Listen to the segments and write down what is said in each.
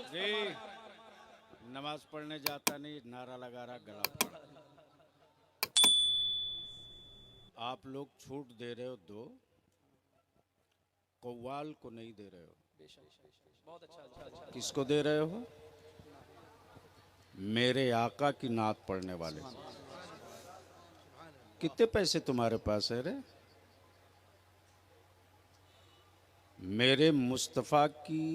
जी नमाज पढ़ने जाता नहीं, नारा लगा रहा गला पड़ा। आप लोग छूट दे रहे हो दो, कव्वाल को नहीं दे रहे हो। बहुत अच्छा। किसको दे रहे हो? मेरे आका की नात पढ़ने वाले। कितने पैसे तुम्हारे पास है रे? मेरे मुस्तफ़ा की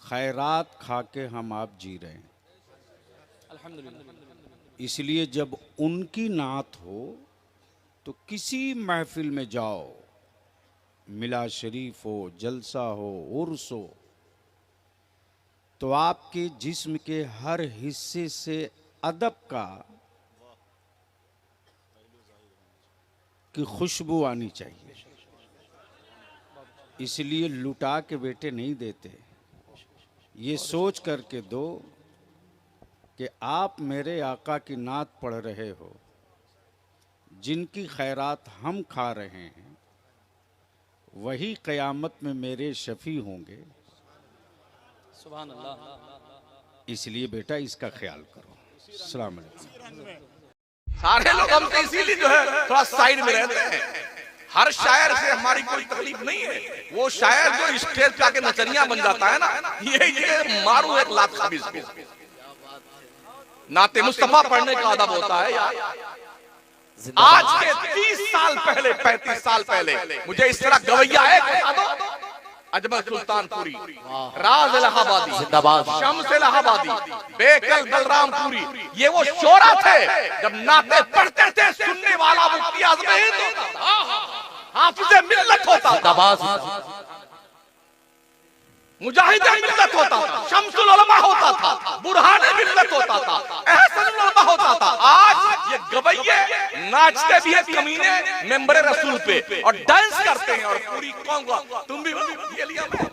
खैरात खा के हम आप जी रहे हैं। अल्हम्दुलिल्लाह। इसलिए जब उनकी नात हो तो किसी महफिल में जाओ, मिला शरीफ हो, जलसा हो, उर्स हो, तो आपके जिस्म के हर हिस्से से अदब का की खुशबू आनी चाहिए। इसलिए लुटा के बेटे नहीं देते, ये सोच करके दो कि आप मेरे आका की नात पढ़ रहे हो, जिनकी खैरात हम खा रहे हैं, वही क़यामत में मेरे शफी होंगे। सुभान अल्लाह। इसलिए बेटा इसका ख्याल करो। अस्सलाम वालेकुम। सारे लोग हमसे इसीलिए जो है थोड़ा साइड में रहते हैं। हर शायर से हमारी कोई तकलीफ नहीं है। वो शायर जो स्टेज पे आके नचनिया बन जाता है ना, ये मारू एक लात खबीज को। नाते मुस्तफा पढ़ने का अदब होता है यार। आज के 30 साल पहले, 35 साल पहले मुझे इस तरह गवैया है बता दो। अजमल सुल्तानपुरी, राज इलाहाबादी, जिंदाबाद, शम्स इलाहाबादी, बेकल बलरामपुरी, ये वो शोरा थे जब नाते पढ़ते थे। सुनने वाला मुफ्ती आज़म हिंद होता था, हाफिज़े मिल्लत होता था, मुजाहिद मिल्लत होता था, शम्सुल उलमा होता था, बुरहान मिल्लत होता था, एहसनुल उलमा होता था। आज ये गवैये नाचते भी हैं कमीने मेंबर रसूल पे और डांस करते हैं और पूरी कौम को तुम भी ये लिया मैं।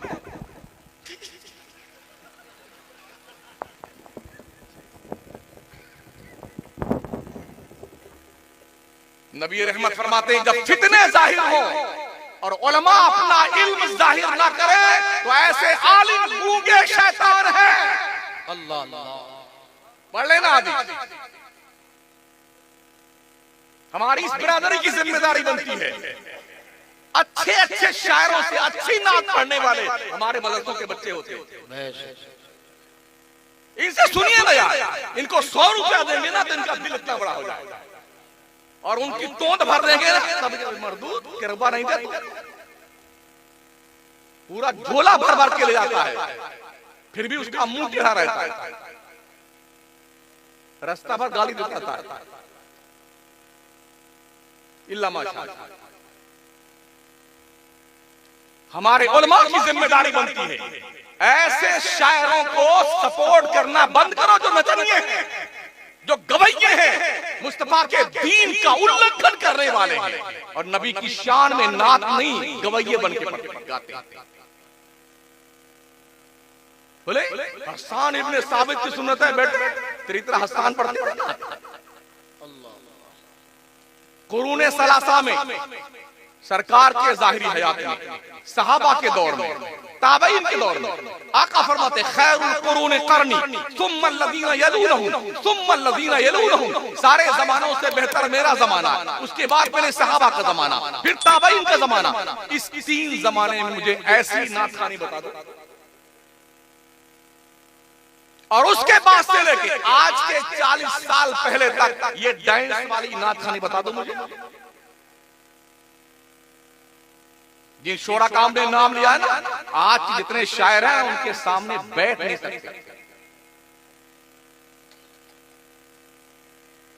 नबी रहमत फरमाते हैं जब फितने जाहिर हो और उलमा अपना इल्म जाहिर ना करे तो ऐसे आलिम गूंगे शैतान है। अल्लाह अल्लाह। पढ़ लेना आदि। हमारी इस बिरादरी की जिम्मेदारी बनती है अच्छे अच्छे शायरों से अच्छी नात पढ़ने वाले हमारे मदरसों के बच्चे होते हैं। इनसे सुनिए ना यार, इनको 100 रुपया देंगे ना तो इनका दिल इतना बड़ा हो जाएगा और उनकी तोंद भर देंगे ना तब मरदूद के रुपया नहीं देता, पूरा झोला भर भर के ले जाता है, फिर भी उसका मुंह टेढ़ा रहता है, रास्ता भर गाली देता है। इल्ला माशाअल्लाह। हमारे उलमा की जिम्मेदारी बनती है ऐसे शायरों को सपोर्ट करना बंद करो जो नचनिए हैं, जो गवैये हैं, मुस्तफा के दीन का उल्लंघन करने वाले हैं और नबी की शान में नात नहीं गवैये बन के गाते हैं। बोले हसन इब्ने साबित की सुन्नत है बेटे, तेरी तरह हसन पढ़ते थे। कुरूने सलासा में सरकार के जाहिरी हयात में, सहाबा के दौर में, ताबईन के दौर में आका फरमाते खैरुल कुरूने करनी सुम्मा लदीना यलूनहुम सुम्मा लदीना यलूनहुम। सारे जमानों से बेहतर मेरा जमाना, उसके बाद मेरे सहाबा का जमाना, फिर ताबईन का जमाना। इस 3 जमाने में मुझे ऐसी नात खानी बता दो और उसके बाद से लेके आज के 40 साल पहले तक ये डांस वाली नात खानी बता दो मुझे। जिन शोरा का हमने नाम लिया है ना, आज के जितने शायर हैं उनके सामने बैठ नहीं सकते।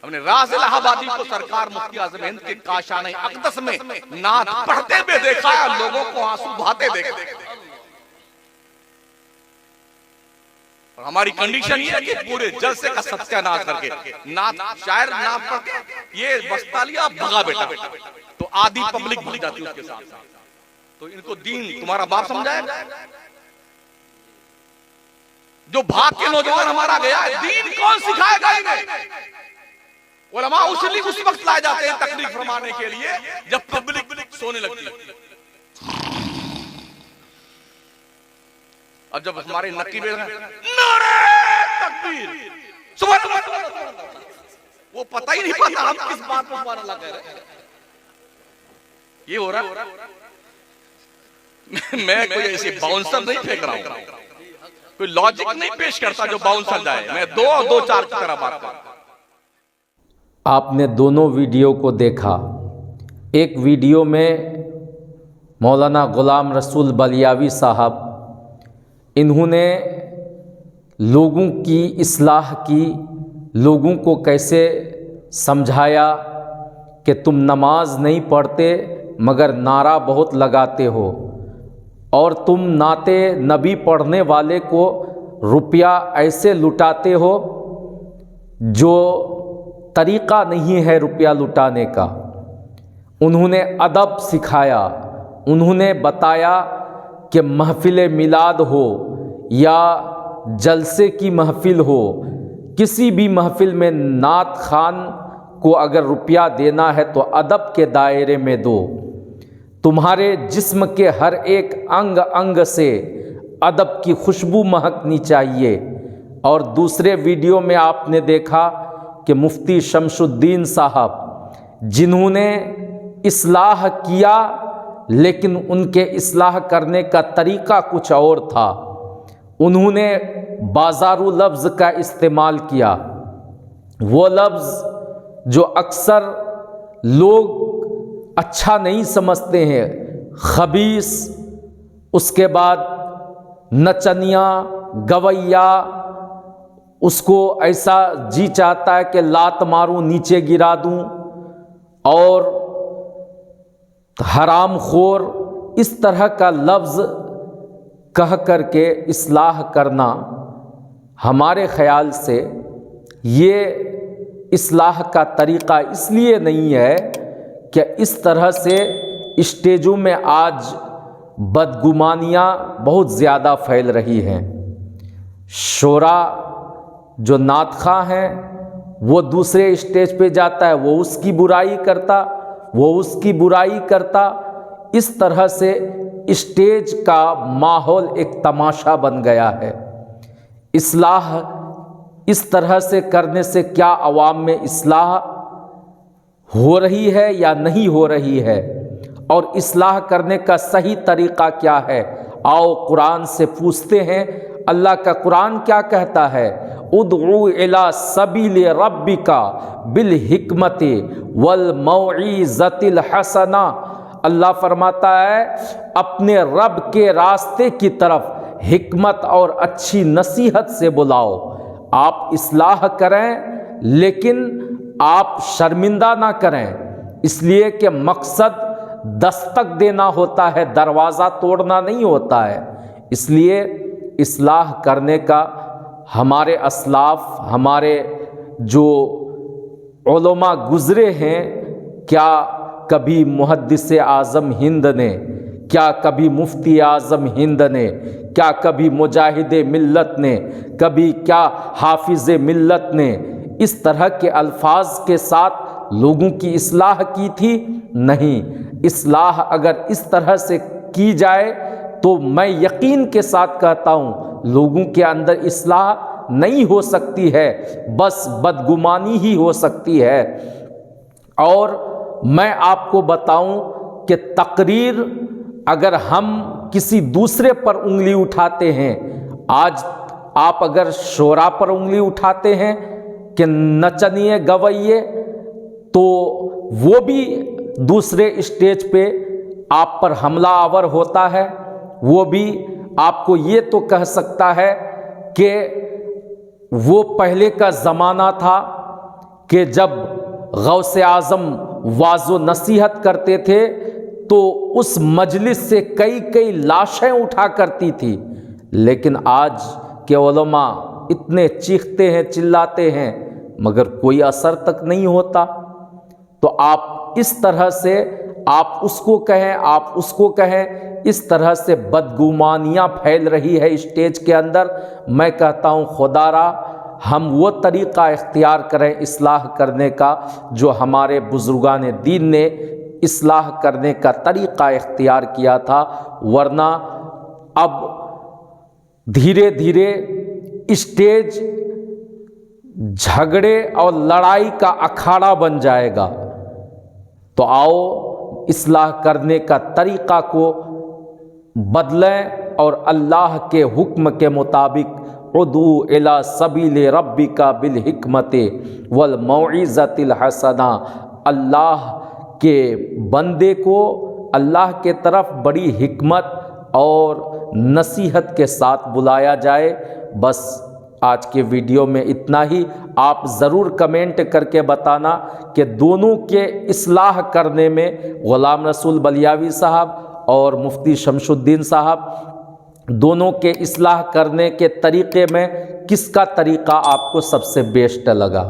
हमने राज इलाहाबादी को सरकार मुफ्ती आज़म हिंद के काशाने अक़दस में नात पढ़ते हुए देखा है, लोगों को आंसू बहाते देखा। और हमारी कंडीशन ये है कि पूरे जलसे का सत्यानाश करके नात शायर नाम पढ़ के ये बस्तालिया भगा बेटा तो आधी पब्लिक भग जाती है उसके साथ। तो इनको दीन तुम्हारा बाप समझाएगा? जो भाग के नौजवान हमारा गया है, दीन कौन सिखाएगा इन्हें? उलमा उस वक्त लाए जाते हैं तकलीफ फरमाने के लिए जब पब्लिक सोने लगती है। और जब हमारे नकीबे नारे तकबीर, सुभान अल्लाह, वो पता ही नहीं पाता हम किस बात पर सुभान अल्लाह कह रहे हैं। ये हो रहा, मैं कोई ऐसे बाउंसर नहीं फेंक रहा हूं, कोई लॉजिक नहीं पेश करता जो बाउंसर जाए, मैं दो चार की तरह बात कर। आपने दोनों वीडियो को देखा। एक वीडियो में मौलाना ग़ुलाम रसूल बलियावी साहब, इन्होंने लोगों की इस्लाह की, लोगों को कैसे समझाया कि तुम नमाज नहीं पढ़ते मगर नारा बहुत लगाते हो, और तुम नाते नबी पढ़ने वाले को रुपया ऐसे लुटाते हो जो तरीक़ा नहीं है रुपया लुटाने का। उन्होंने अदब सिखाया, उन्होंने बताया कि महफ़िल मिलाद हो या जलसे की महफ़िल हो, किसी भी महफ़िल में नात खान को अगर रुपया देना है तो अदब के दायरे में दो। तुम्हारे जिस्म के हर एक अंग अंग से अदब की खुशबू महकनी चाहिए। और दूसरे वीडियो में आपने देखा कि मुफ्ती शमशुद्दीन साहब, जिन्होंने इस्लाह किया लेकिन उनके इस्लाह करने का तरीक़ा कुछ और था, उन्होंने बाजारू लफ्ज़ का इस्तेमाल किया, वो लफ्ज़ जो अक्सर लोग अच्छा नहीं समझते हैं, खबीस, उसके बाद नचनिया, गवैया, उसको ऐसा जी चाहता है कि लात मारूं नीचे गिरा दूं, और हराम खोर, इस तरह का लफ्ज़ कह कर के इस्लाह करना हमारे ख़याल से ये इस्लाह का तरीक़ा इसलिए नहीं है कि इस तरह से स्टेजों में आज बदगुमानियाँ बहुत ज़्यादा फैल रही हैं। शोरा जो नातखा हैं वो दूसरे स्टेज पे जाता है, वो उसकी बुराई करता, वो उसकी बुराई करता। इस तरह से स्टेज का माहौल एक तमाशा बन गया है। इस्लाह इस तरह से करने से क्या अवाम में इस्लाह हो रही है या नहीं हो रही है, और इस्लाह करने का सही तरीक़ा क्या है? आओ कुरान से पूछते हैं। अल्लाह का कुरान क्या कहता है? उदउ इला सबील रब्बिका बिल हिकमति वल मौइज़तिल हसना। अल्लाह फरमाता है अपने रब के रास्ते की तरफ हिकमत और अच्छी नसीहत से बुलाओ। आप इस्लाह करें लेकिन आप शर्मिंदा ना करें, इसलिए कि मकसद दस्तक देना होता है, दरवाज़ा तोड़ना नहीं होता है। इसलिए इस्लाह करने का हमारे असलाफ, हमारे जो उलमा गुज़रे हैं, क्या कभी मुहद्दिस आज़म हिंद ने, क्या कभी मुफ्ती आज़म हिंद ने, क्या कभी मुजाहिद मिल्लत ने, कभी क्या हाफिज़ मिल्लत ने इस तरह के अल्फाज के साथ लोगों की इस्लाह की थी? नहीं। इस्लाह अगर इस तरह से की जाए तो मैं यकीन के साथ कहता हूँ लोगों के अंदर इस्लाह नहीं हो सकती है, बस बदगुमानी ही हो सकती है। और मैं आपको बताऊं कि तकरीर अगर हम किसी दूसरे पर उंगली उठाते हैं, आज आप अगर शोरा पर उंगली उठाते हैं कि नचनिए गवैये, तो वो भी दूसरे स्टेज पे आप पर हमला आवर होता है। वो भी आपको ये तो कह सकता है कि वो पहले का ज़माना था कि जब गौसे आज़म वाज़ो नसीहत करते थे तो उस मजलिस से कई कई लाशें उठा करती थी, लेकिन आज के उलमा इतने चीखते हैं, चिल्लाते हैं, मगर कोई असर तक नहीं होता। तो आप इस तरह से आप उसको कहें, आप उसको कहें, इस तरह से बदगुमानियाँ फैल रही है स्टेज के अंदर। मैं कहता हूँ खुदारा हम वो तरीक़ा इख्तियार करें इस्लाह करने का जो हमारे बुज़ुर्गान दीन ने इस्लाह करने का तरीक़ा इख्तियार किया था, वरना अब धीरे धीरे स्टेज झगड़े और लड़ाई का अखाड़ा बन जाएगा। तो आओ इस्लाह करने का तरीक़ा को बदलें और अल्लाह के हुक्म के मुताबिक उदू इला सबीले रब्बिका बिल हिकमते वल मौइज़तिल हसना, अल्लाह के बंदे को अल्लाह के तरफ बड़ी हिकमत और नसीहत के साथ बुलाया जाए। बस आज के वीडियो में इतना ही। आप ज़रूर कमेंट करके बताना कि दोनों के इस्लाह करने में ग़ुलाम रसूल बलियावी साहब और मुफ्ती शमशुद्दीन साहब दोनों के इस्लाह करने के तरीक़े में किसका तरीक़ा आपको सबसे बेस्ट लगा।